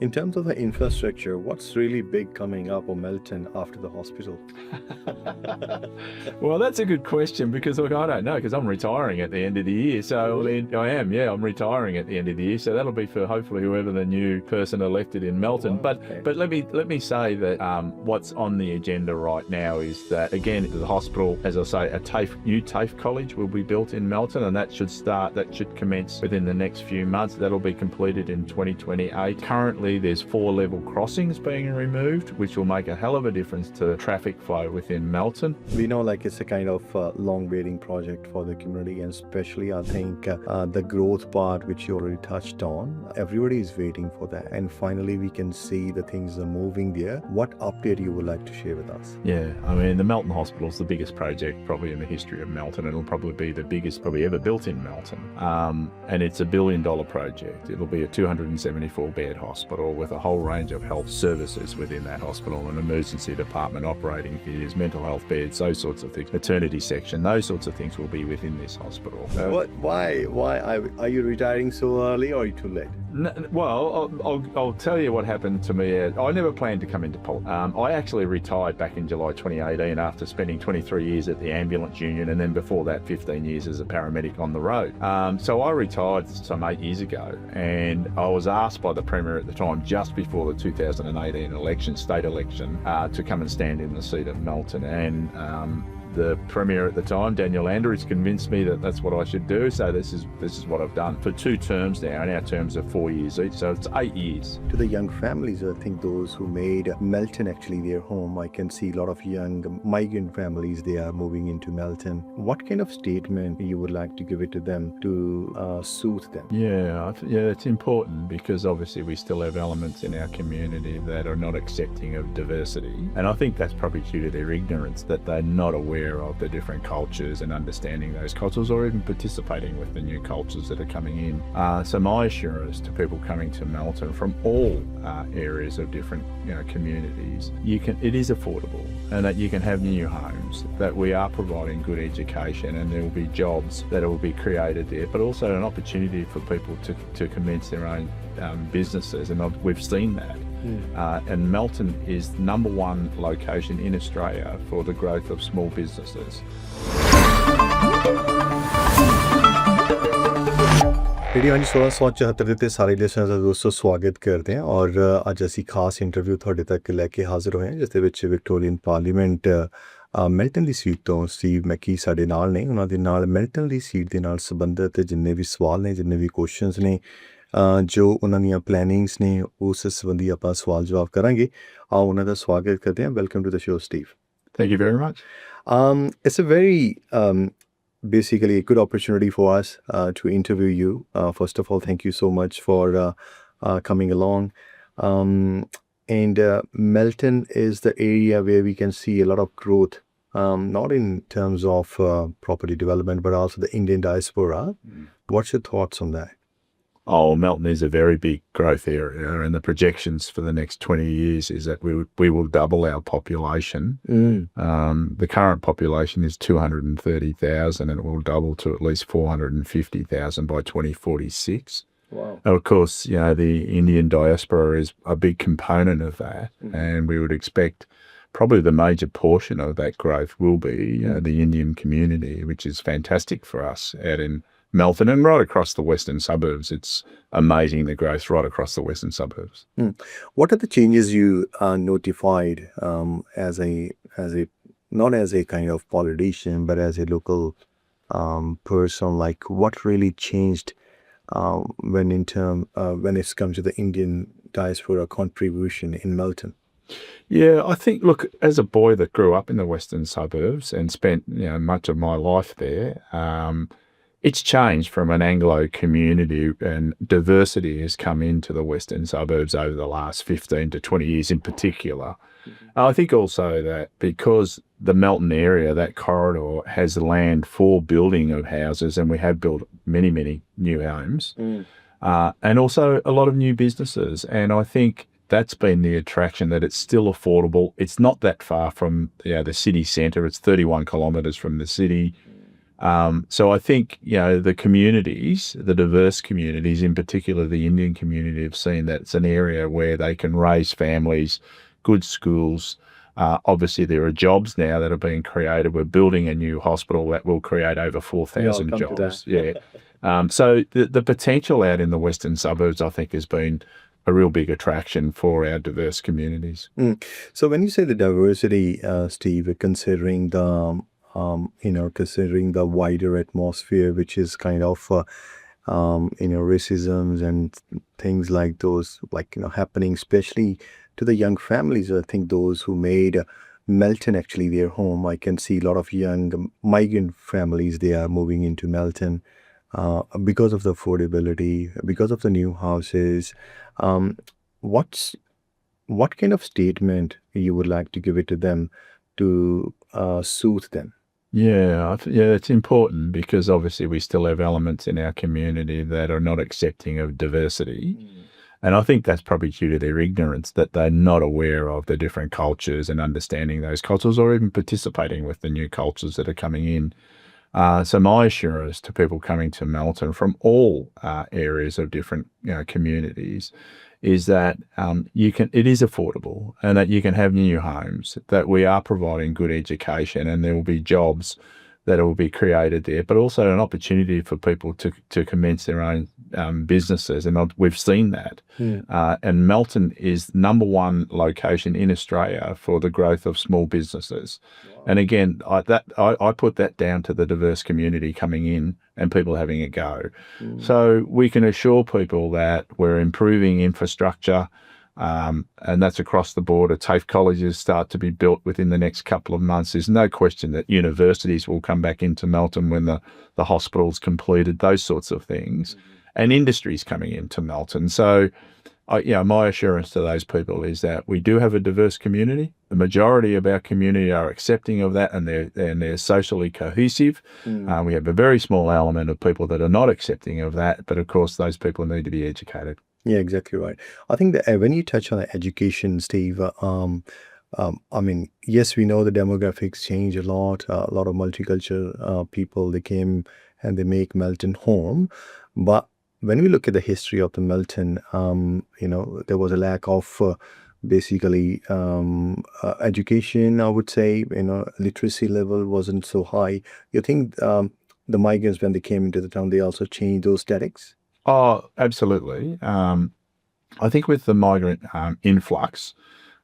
In terms of the infrastructure, what's really big coming up on Melton after the hospital? Well, that's a good question because look, I don't know because I'm retiring at the end of the year. So I'm retiring at the end of the year. So that'll be for hopefully whoever the new person elected in Melton. Wow, okay. But let me say that what's on the agenda right now is that again the hospital, as I say, new TAFE college will be built in Melton, and that should commence within the next few months. That'll be completed in 2028. Currently, there's 4 level crossings being removed, which will make a hell of a difference to traffic flow within Melton. We know like it's a kind of long waiting project for the community, and especially I think the growth part which you already touched on, everybody is waiting for that, and finally we can see the things are moving there. What update you would like to share with us? Yeah, I mean the Melton Hospital is the biggest project probably in the history of Melton. It'll probably be the biggest probably ever built in Melton, and it's a $1 billion project. It'll be a 274 bed hospital with a whole range of health services within that hospital, an emergency department, operating theatres, mental health beds, those sorts of things, maternity section, those sorts of things will be within this hospital. Why are you retiring so early, or are you too late? Well, I'll tell you what happened to me. I never planned to come into politics. I actually retired back in July 2018 after spending 23 years at the ambulance union, and then before that 15 years as a paramedic on the road. So I retired some 8 years ago, and I was asked by the Premier at the time, just before the 2018 election, state election, to come and stand in the seat of Melton, and the Premier at the time, Daniel Andrews, convinced me that that's what I should do. So this is what I've done for 2 terms now, and our terms are 4 years each, so it's 8 years. To the young families, I think those who made Melton actually their home, I can see a lot of young migrant families, they are moving into Melton. What kind of statement you would like to give it to them to soothe them? Yeah, it's important because obviously we still have elements in our community that are not accepting of diversity, and I think that's probably due to their ignorance, that they're not aware of the different cultures and understanding those cultures, or even participating with the new cultures that are coming in. So my assurance to people coming to Melton from all areas of different communities, it is affordable, and that you can have new homes, that we are providing good education, and there will be jobs that will be created there, but also an opportunity for people to commence their own businesses, and we've seen that. And Melton is the #1 location in Australia for the growth of small businesses. Radio हांजी 1674 ਦੇ ਸਾਰੇ listeners ਦਾ ਦੋਸਤੋ ਸਵਾਗਤ ਕਰਦੇ ਹਾਂ, ਔਰ ਅੱਜ ਅਸੀਂ ਖਾਸ ਇੰਟਰਵਿਊ ਤੁਹਾਡੇ ਤੱਕ ਲੈ ਕੇ ਹਾਜ਼ਰ ਹੋਏ ਹਾਂ, ਜਿਸ ਦੇ ਵਿੱਚ ਵਿਕਟੋਰੀਅਨ ਪਾਰਲੀਮੈਂਟ ਮੈਲਟਨ ਦੀ ਸੀਟ ਤੋਂ ਸਟੀਵ ਮੈਕੀ ਸਾਡੇ ਨਾਲ ਨੇ। ਉਹਨਾਂ ਦੇ ਨਾਲ ਮੈਲਟਨ ਦੀ ਸੀਟ ਦੇ ਨਾਲ ਸੰਬੰਧਿਤ ਜਿੰਨੇ ਵੀ ਸਵਾਲ ਨੇ, ਜਿੰਨੇ ਵੀ ਕੁਐਸਚਨਸ ਨੇ, ਜੋ ਉਹਨਾਂ ਦੀਆਂ ਪਲੈਨਿੰਗਸ ਨੇ, ਉਸ ਸੰਬੰਧੀ ਆਪਾਂ ਸਵਾਲ ਜਵਾਬ ਕਰਾਂਗੇ। ਆਓ ਉਹਨਾਂ ਦਾ ਸਵਾਗਤ ਕਰਦੇ ਹਾਂ। Welcome to the show, Steve. Thank you very much. It's a very basically a good opportunity for us to interview you. First of all, thank you so much for coming along. And Melton is the area where we can see a lot of growth, not in terms of property development, but also the Indian diaspora. What's your thoughts on that? Oh, Melton is a very big growth area, and the projections for the next 20 years is that we will double our population. The current population is 230,000, and it will double to at least 450,000 by 2046. Wow. And of course, the Indian diaspora is a big component of that, and we would expect probably the major portion of that growth will be the Indian community, which is fantastic for us out in Melton and right across the western suburbs. It's amazing, the growth right across the western suburbs. What are the changes you notified as a not as a kind of politician, but as a local person? Like, what really changed when it's come to the Indian diaspora contribution in Melton? Yeah, I think, look, as a boy that grew up in the western suburbs and spent much of my life there, it's changed from an Anglo community, and diversity has come into the western suburbs over the last 15 to 20 years in particular. I think also that because the Melton area, that corridor, has land for building of houses, and we have built many, many new homes, and also a lot of new businesses. And I think that's been the attraction, that it's still affordable. It's not that far from the city centre. It's 31 kilometres from the city. So I think, the communities, the diverse communities, in particular the Indian community, have seen that it's an area where they can raise families, good schools. Obviously, there are jobs now that are being created. We're building a new hospital that will create over 4,000 jobs. Yeah. So the potential out in the western suburbs, I think, has been a real big attraction for our diverse communities. So when you say the diversity, Steve, considering the considering the wider atmosphere, which is kind of racisms and things like those, happening, especially to the young families. I think those who made Melton actually their home. I can see a lot of young migrant families, they are moving into Melton because of the affordability, because of the new houses. What kind of statement you would like to give it to them to soothe them? Yeah, it's important because obviously we still have elements in our community that are not accepting of diversity. And I think that's probably due to their ignorance, that they're not aware of the different cultures and understanding those cultures, or even participating with the new cultures that are coming in. So my assurance to people coming to Melton from all areas of different communities is that it is affordable, and that you can have new homes, that we are providing good education, and there will be jobs that will be created there, but also an opportunity for people to commence their own businesses. And we've seen that. And Melton is #1 location in Australia for the growth of small businesses. Wow. And again, I put that down to the diverse community coming in and people having a go. So we can assure people that we're improving infrastructure, and that's across the board. TAFE colleges start to be built within the next couple of months. There's no question that universities will come back into Melton when the hospital's completed, those sorts of things, and industries coming into Melton. So, my assurance to those people is that we do have a diverse community. The majority of our community are accepting of that, and they're socially cohesive. We have a very small element of people that are not accepting of that, but of course those people need to be educated. Yeah, exactly right. I think that when you touch on education, Steve, yes, we know the demographics change a lot of multicultural people, they came and they make Melton home. But when we look at the history of the Melton, there was a lack of basically education, I would say. Literacy level wasn't so high. You think the migrants, when they came into the town, they also changed those statics? Oh, absolutely. I think with the migrant influx,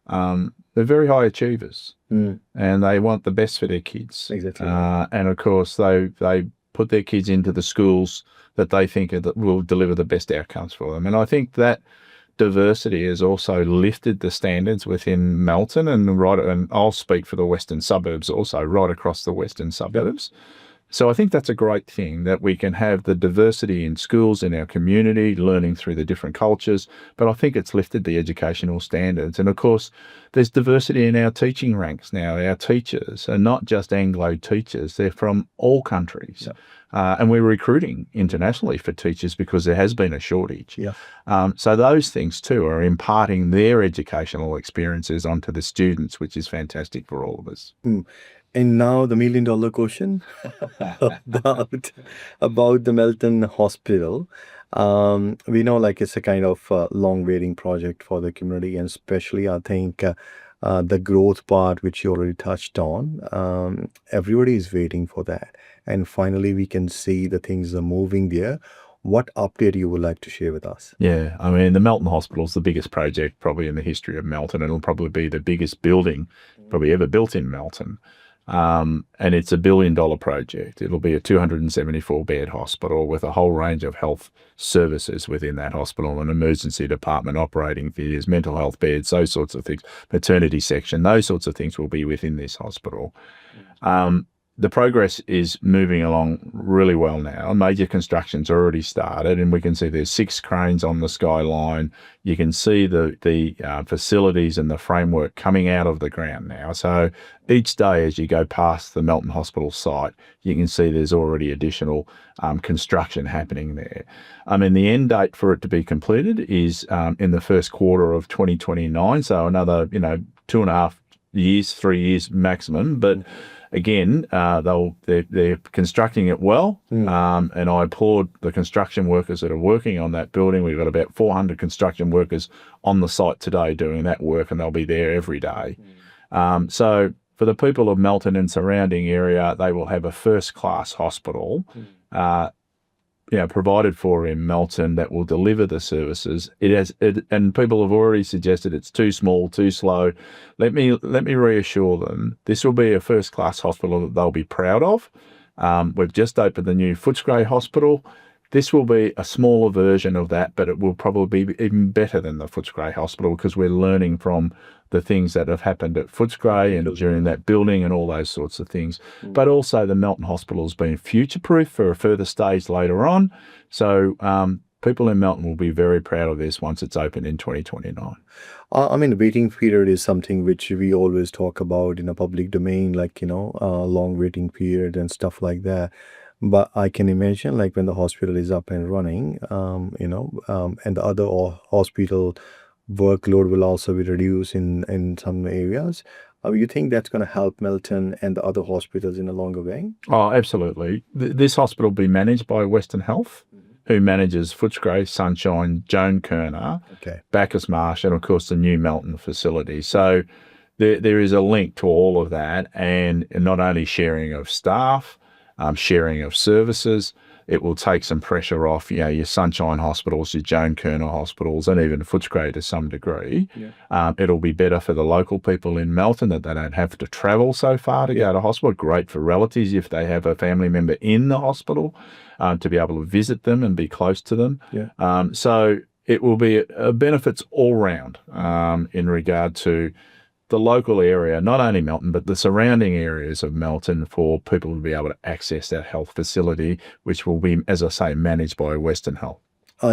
they're very high achievers, and they want the best for their kids. Exactly. And of course, they put their kids into the schools that they think will deliver the best outcomes for them. And I think that diversity has also lifted the standards within Melton, and I'll speak for the western suburbs also, right across the western suburbs. So I think that's a great thing, that we can have the diversity in schools in our community, learning through the different cultures, but I think it's lifted the educational standards. And of course, there's diversity in our teaching ranks now. Our teachers are not just Anglo teachers, they're from all countries. Yep. And we're recruiting internationally for teachers because there has been a shortage. Yeah. So those things too are imparting their educational experiences onto the students, which is fantastic for all of us. And now the $1 million question about the Melton Hospital. We know it's a kind of long waiting project for the community, and especially I think the growth part, which you already touched on, everybody is waiting for that. And finally, we can see the things are moving there. What update you would like to share with us? Yeah, the Melton Hospital is the biggest project probably in the history of Melton, and it'll probably be the biggest building probably ever built in Melton. And it's $1 billion project. It'll be a 274-bed hospital with a whole range of health services within that hospital, an emergency department, operating theatres, mental health beds, those sorts of things, maternity section, those sorts of things will be within this hospital. The progress is moving along really well now. Major construction's already started, and we can see there's 6 cranes on the skyline. You can see the facilities and the framework coming out of the ground now. So each day as you go past the Melton Hospital site, you can see there's already additional construction happening there. The end date for it to be completed is in the first quarter of 2029, so another 2.5 years, 3 years maximum. But again, they're constructing it well, and I applaud the construction workers that are working on that building. We've got about 400 construction workers on the site today doing that work, and they'll be there every day. So for the people of Melton and surrounding area, they will have a first-class hospital provided for in Melton that will deliver the services. And people have already suggested it's too small, too slow. Let me reassure them, this will be a first-class hospital that they'll be proud of. We've just opened the new 𝐾𝐲𝐿 hospital. This will be a smaller version of that, but it will probably be even better than the 𝐾𝐲𝐿 hospital because we're learning from the things that have happened at 𝐾𝐲𝐿 and during that building and all those sorts of things. But also the Melton Hospital has been future-proof for a further stage later on. So people in Melton will be very proud of this once it's open in 2029. I mean, waiting period is something which we always talk about in a public domain, like, long waiting period and stuff like that. But I can imagine, like, when the hospital is up and running, and the other hospital workload will also be reduced in some areas. You think that's going to help Melton and the other hospitals in a longer way? Oh, absolutely. This hospital will be managed by Western Health, who manages 𝐾𝐲𝐿, Sunshine, Joan Kerner, Bacchus Marsh, and of course the new Melton facility. So there is a link to all of that, and not only sharing of staff, sharing of services. It will take some pressure off, your Sunshine hospitals, your Joan Kerner hospitals, and even 𝐾𝐲𝐿 to some degree. It'll be better for the local people in Melton that they don't have to travel so far to go to hospital. Great for relatives if they have a family member in the hospital, to be able to visit them and be close to them. So it will be benefits all round in regard to the local area, not only Melton, but the surrounding areas of Melton, for people to be able to access that health facility, which will be, as I say, managed by Western Health.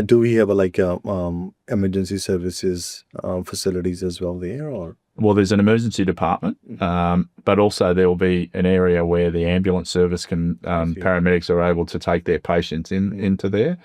Do we have emergency services facilities as well there, or? Well, there's an emergency department, but also there will be an area where the ambulance service paramedics are able to take their patients into there.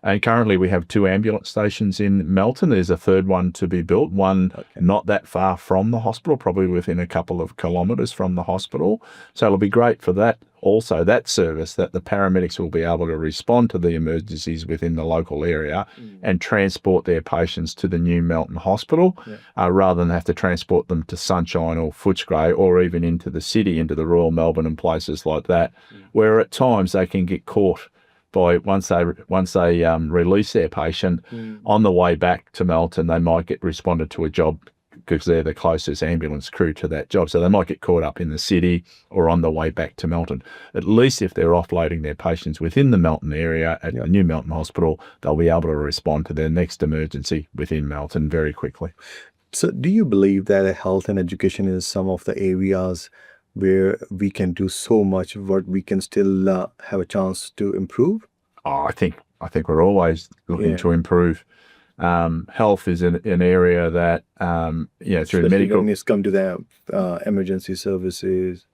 And currently we have 2 ambulance stations in Melton. There's a third one to be built, one not that far from the hospital, probably within a couple of kilometres from the hospital. So it'll be great for that. Also, that service, that the paramedics will be able to respond to the emergencies within the local area and transport their patients to the new Melton Hospital, rather than have to transport them to Sunshine or 𝐾𝐲𝐿, or even into the city, into the Royal Melbourne and places like that, where at times they can get caught by, once they release their patient, on the way back to Melton, they might get responded to a job because they're the closest ambulance crew to that job. So they might get caught up in the city or on the way back to Melton. At least if they're offloading their patients within the Melton area at the new Melton Hospital, they'll be able to respond to their next emergency within Melton very quickly. So do you believe that health and education is some of the areas where we can do so much, but we can still have a chance to improve? Oh, I think we're always looking to improve. Health is an area that, through the medical... when it's come to the emergency services.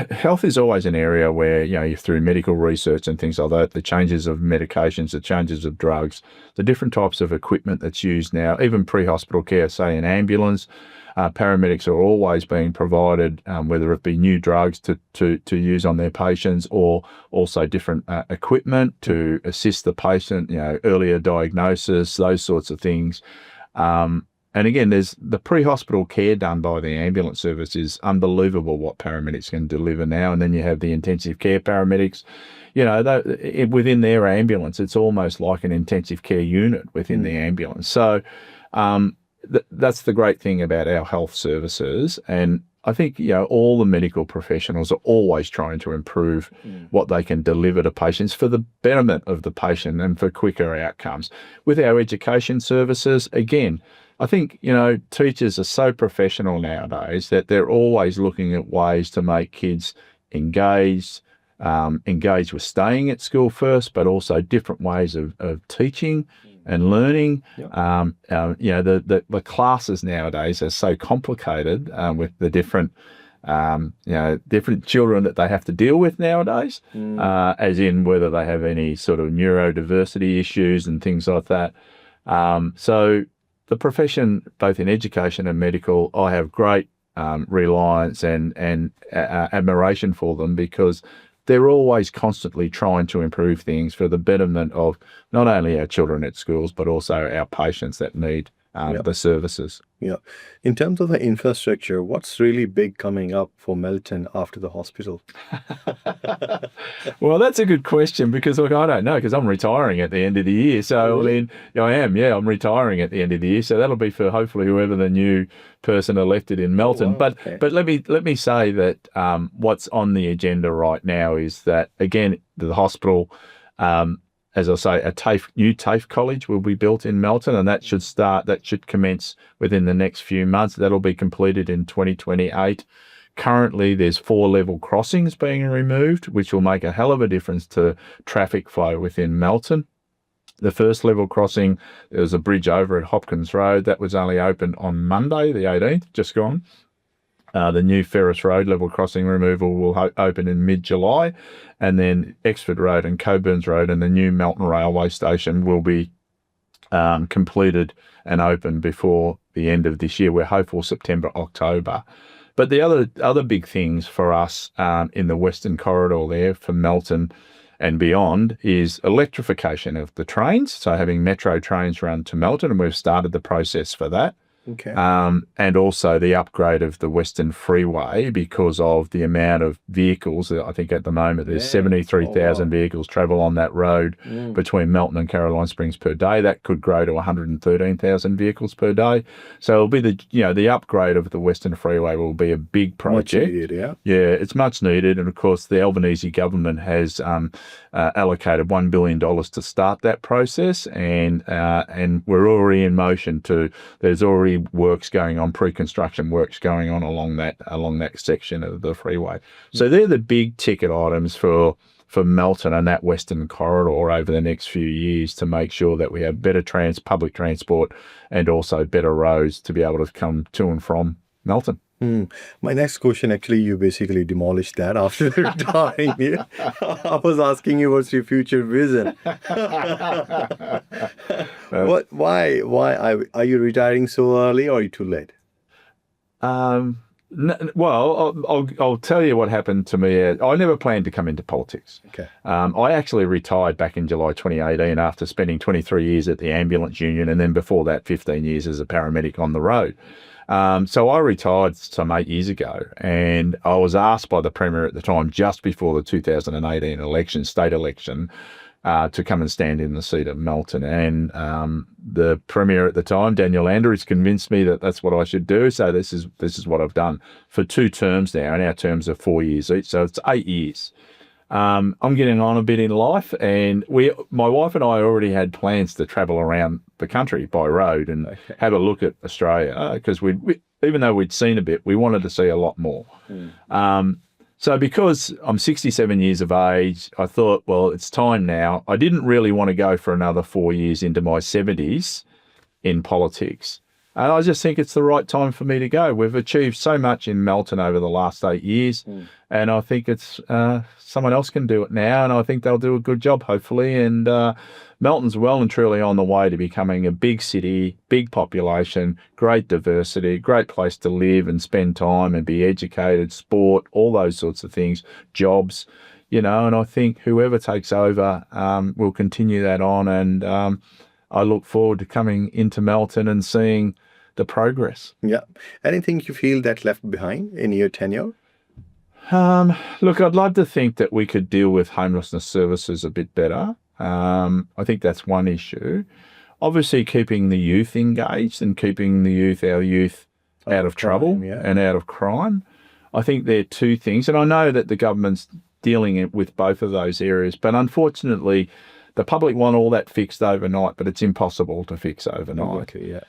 Health is always an area where, through medical research and things like that, the changes of medications, the changes of drugs, the different types of equipment that's used now, even pre-hospital care, say an ambulance, paramedics are always being provided, whether it be new drugs to use on their patients, or also different equipment to assist the patient, earlier diagnosis, those sorts of things. And again, there's the pre-hospital care done by the ambulance service is unbelievable what paramedics can deliver now. And then you have the intensive care paramedics, within their ambulance, it's almost like an intensive care unit within the ambulance. So that's the great thing about our health services. And I think, all the medical professionals are always trying to improve what they can deliver to patients for the betterment of the patient and for quicker outcomes. With our education services, again, I think, teachers are so professional nowadays that they're always looking at ways to make kids engaged with staying at school first, but also different ways of teaching and learning. The classes nowadays are so complicated with the different children that they have to deal with nowadays, as in whether they have any sort of neurodiversity issues and things like that. So the profession, both in education and medical, I have great reliance and admiration for them, because they're always constantly trying to improve things for the betterment of not only our children at schools, but also our patients that need the services. Yeah. In terms of the infrastructure, what's really big coming up for Melton after the hospital? Well, that's a good question, because look, I don't know, because I'm retiring at the end of the year. So I mean, I'm retiring at the end of the year. So that'll be for hopefully whoever the new person elected in Melton. Wow, okay. But let me say that what's on the agenda right now is that, again, the hospital, as I say, a new TAFE college will be built in Melton, and that should commence within the next few months. That'll be completed in 2028. Currently, there's 4 level crossings being removed, which will make a hell of a difference to traffic flow within Melton. The first level crossing, there was a bridge over at Hopkins Road that was only opened on Monday, the 18th, just gone. The new Ferris Road level crossing removal will open in mid-July, and then Exford Road and Coburns Road and the new Melton Railway Station will be completed and open before the end of this year. We're hopeful September, October. But the other big things for us in the Western Corridor there for Melton and beyond is electrification of the trains, so having metro trains run to Melton, and we've started the process for that. Okay. And also the upgrade of the Western Freeway, because of the amount of vehicles. I think at the moment there's 73,000 vehicles travel on that road between Melton and Caroline Springs per day. That could grow to 113,000 vehicles per day. So it'll be the upgrade of the Western Freeway will be a big project. Much needed, yeah. Yeah, it's much needed. And of course, the Albanese government has allocated $1 billion to start that process, and we're already in motion there's already works going on, pre-construction works going on along that section of the freeway. So they're the big ticket items for Melton and that Western Corridor over the next few years, to make sure that we have better public transport and also better roads to be able to come to and from Melton. My next question, actually, you basically demolished that after retiring. Yeah? I was asking you what's your future vision. Why are you retiring so early, or are you too late? Well, I'll tell you what happened to me. I never planned to come into politics. Okay. I actually retired back in July 2018 after spending 23 years at the ambulance union, and then before that 15 years as a paramedic on the road. So I retired some 8 years ago, and I was asked by the Premier at the time, just before the 2018 state election, to come and stand in the seat of Melton. And the Premier at the time, Daniel Andrews, convinced me that that's what I should do. So this is what I've done for 2 terms now, and our terms are 4 years each. So it's 8 years. I'm getting on a bit in life, and my wife and I already had plans to travel around the country by road and have a look at Australia, because even though we'd seen a bit, we wanted to see a lot more. So because I'm 67 years of age, I thought, well, it's time now. I didn't really want to go for another 4 years into my 70s in politics. And I just think it's the right time for me to go. We've achieved so much in Melton over the last 8 years, and I think it's someone else can do it now, and I think they'll do a good job, hopefully. And Melton's well and truly on the way to becoming a big city, big population, great diversity, great place to live and spend time and be educated, sport, all those sorts of things, jobs, and I think whoever takes over will continue that on, and I look forward to coming into Melton and seeing the progress. Yeah. Anything you feel that left behind in your tenure? Look, I'd love to think that we could deal with homelessness services a bit better. I think that's one issue. Obviously, keeping the youth engaged and keeping our youth out of trouble and out of crime. I think they're 2 things. And I know that the government's dealing with both of those areas, but unfortunately, the public want all that fixed overnight, but it's impossible to fix overnight. Okay, yeah.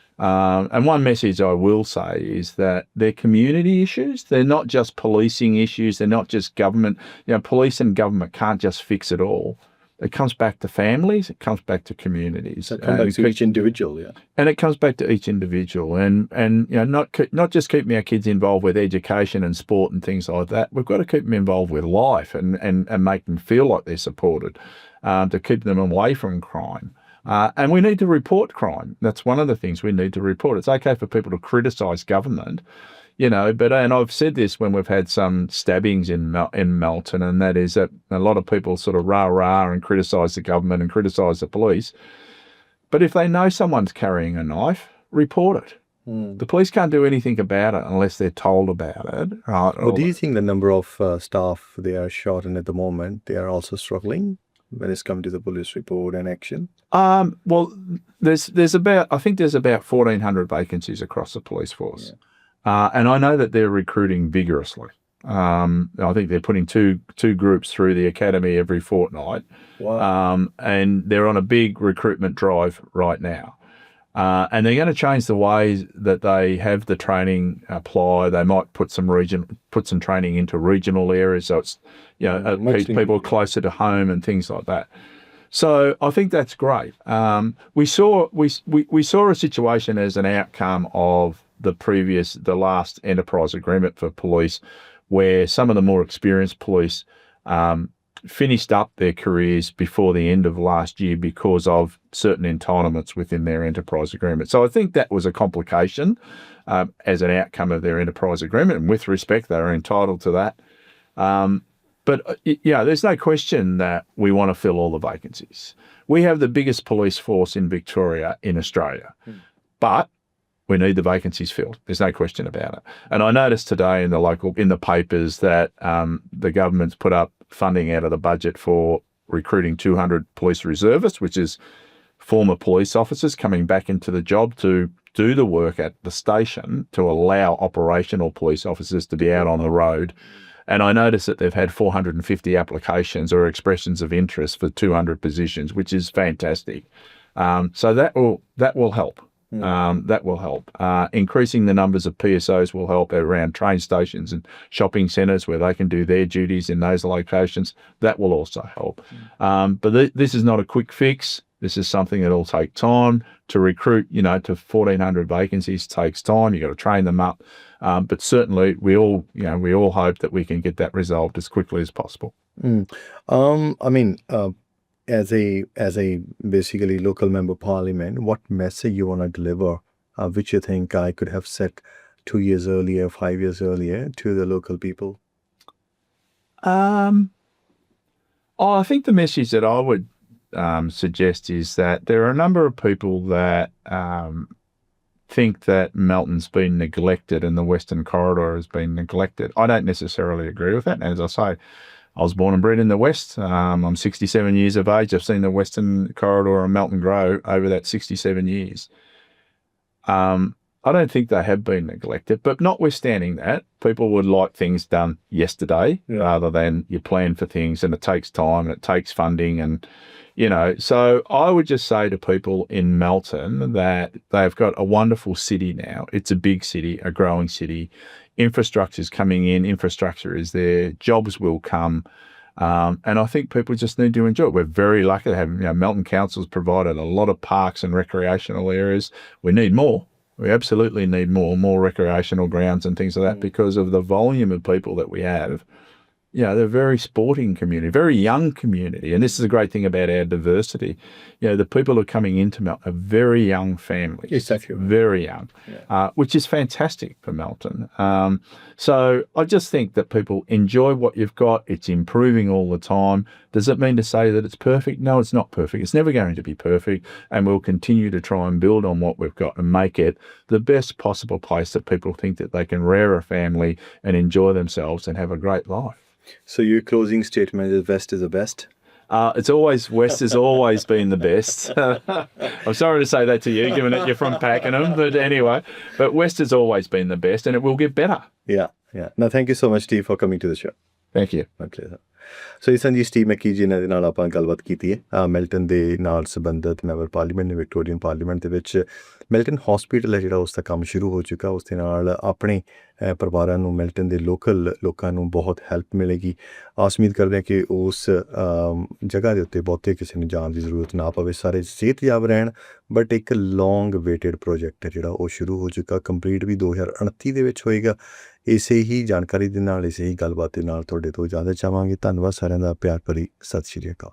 And one message I will say is that they're community issues. They're not just policing issues. They're not just government. Police and government can't just fix it all. It comes back to families. It comes back to communities. So it comes back to each individual, yeah. And it comes back to each individual. And not just keeping our kids involved with education and sport and things like that. We've got to keep them involved with life and make them feel like they're supported, to keep them away from crime. And we need to report crime. That's one of the things we need to report. It's okay for people to criticise government. you know, and I've said this when we've had some stabbings in Melton, and that is that a lot of people sort of rah and criticise the government and criticise the police. But if they know someone's carrying a knife, report it. The police can't do anything about it unless they're told about it. Right? But do you think the number of staff they are short in at the moment, they are also struggling when it's come to the police report and action? Well, there's about 1,400 vacancies across the police force. Yeah. And I know that they're recruiting vigorously. I think they're putting two groups through the academy every fortnight. Wow. And they're on a big recruitment drive right now. And they're going to change the ways that they have the training apply. They might put some training into regional areas, so it's people closer to home and things like that. So I think that's great. We saw a situation as an outcome of the last enterprise agreement for police, where some of the more experienced police finished up their careers before the end of last year because of certain entitlements within their enterprise agreement. So I think that was a complication as an outcome of their enterprise agreement, and with respect, they are entitled to that. But there's no question that we want to fill all the vacancies. We have the biggest police force in Victoria in Australia, but we need the vacancies filled. There's no question about it. And I noticed today in the papers that the government's put up funding out of the budget for recruiting 200 police reservists, which is former police officers coming back into the job to do the work at the station to allow operational police officers to be out on the road. And I noticed that they've had 450 applications or expressions of interest for 200 positions, which is fantastic. So that will help. That will help. Increasing the numbers of PSOs will help around train stations and shopping centres where they can do their duties in those locations. That will also help. But this is not a quick fix. This is something that will take time to recruit. To 1,400 vacancies takes time. You've got to train them up. But certainly we all hope that we can get that resolved as quickly as possible. As a basically local member of parliament, what message you want to deliver, which you think I could have set 2 years earlier, 5 years earlier to the local people? I think the message that I would suggest is that there are a number of people that think that Melton's been neglected and the Western Corridor has been neglected. I don't necessarily agree with that. And as I say, I was born and bred in the West. I'm 67 years of age. I've seen the Western Corridor and Melton grow over that 67 years. I don't think they have been neglected, but notwithstanding that, people would like things done yesterday rather than you plan for things, and it takes time and it takes funding. And, so I would just say to people in Melton that they've got a wonderful city now. It's a big city, a growing city. Infrastructure's coming in, infrastructure is there, jobs will come, and I think people just need to enjoy it. We're very lucky to have, Melton Council's provided a lot of parks and recreational areas. We need more. We absolutely need more recreational grounds and things like that because of the volume of people that we have. They're a very sporting community, very young community. And this is a great thing about our diversity. The people who are coming into Melton are very young families. Exactly. Very young, which is fantastic for Melton. So I just think that people enjoy what you've got. It's improving all the time. Does it mean to say that it's perfect? No, it's not perfect. It's never going to be perfect. And we'll continue to try and build on what we've got and make it the best possible place that people think that they can rear a family and enjoy themselves and have a great life. So your closing statement is West is the best? West has always been the best. I'm sorry to say that to you, given that you're from Pakenham, but anyway, but West has always been the best and it will get better. Yeah. No, thank you so much, Steve, for coming to the show. Thank you. My pleasure. ਸੋ ਇਸ ਜੀ Steve ਮੈਕੀ ਜੀ ਦੇ ਨਾਲ ਆਪਾਂ ਗੱਲਬਾਤ ਕੀਤੀ ਹੈ Melton ਦੇ ਨਾਲ ਸੰਬੰਧਿਤ ਮੈਂਬਰ ਪਾਰਲੀਮੈਂਟ ਨੇ ਵਿਕਟੋਰੀਅਨ ਪਾਰਲੀਮੈਂਟ ਦੇ ਵਿੱਚ ਮੈਲਟਨ ਹਸਪੀਟਲ ਹੈ ਜਿਹੜਾ ਉਸ ਦਾ ਕੰਮ ਸ਼ੁਰੂ ਹੋ ਚੁੱਕਾ ਉਸ ਦੇ ਨਾਲ ਆਪਣੇ ਪਰਿਵਾਰਾਂ ਨੂੰ ਮੈਲਟਨ ਦੇ ਲੋਕਲ ਲੋਕਾਂ ਨੂੰ ਬਹੁਤ ਹੈਲਪ ਮਿਲੇਗੀ ਆਸ ਉਮੀਦ ਕਰਦੇ ਹਾਂ ਕਿ ਉਸ ਜਗ੍ਹਾ ਦੇ ਉੱਤੇ ਬਹੁਤੇ ਕਿਸੇ ਨੂੰ ਜਾਣ ਦੀ ਜ਼ਰੂਰਤ ਨਾ ਪਵੇ ਸਾਰੇ ਸਿਹਤਯਾਬ ਰਹਿਣ ਬਟ ਇੱਕ ਲੌਂਗ ਵੇਟਡ ਪ੍ਰੋਜੈਕਟ ਹੈ ਜਿਹੜਾ ਉਹ ਸ਼ੁਰੂ ਹੋ ਚੁੱਕਾ ਕੰਪਲੀਟ ਵੀ 2029 ਦੇ ਵਿੱਚ ਹੋਏਗਾ ਇਸੇ ਹੀ ਜਾਣਕਾਰੀ ਦੇ ਨਾਲ ਇਸੇ ਹੀ ਗੱਲਬਾਤ ਦੇ ਨਾਲ ਤੁਹਾਡੇ ਤੋਂ ਇਜਾਜ਼ਤ ਚਾਹਾਂਗੇ ਧੰਨਵਾਦ ਸਾਰਿਆਂ ਦਾ ਪਿਆਰ ਭਰੀ ਸਤਿ ਸ਼੍ਰੀ ਅਕਾਲ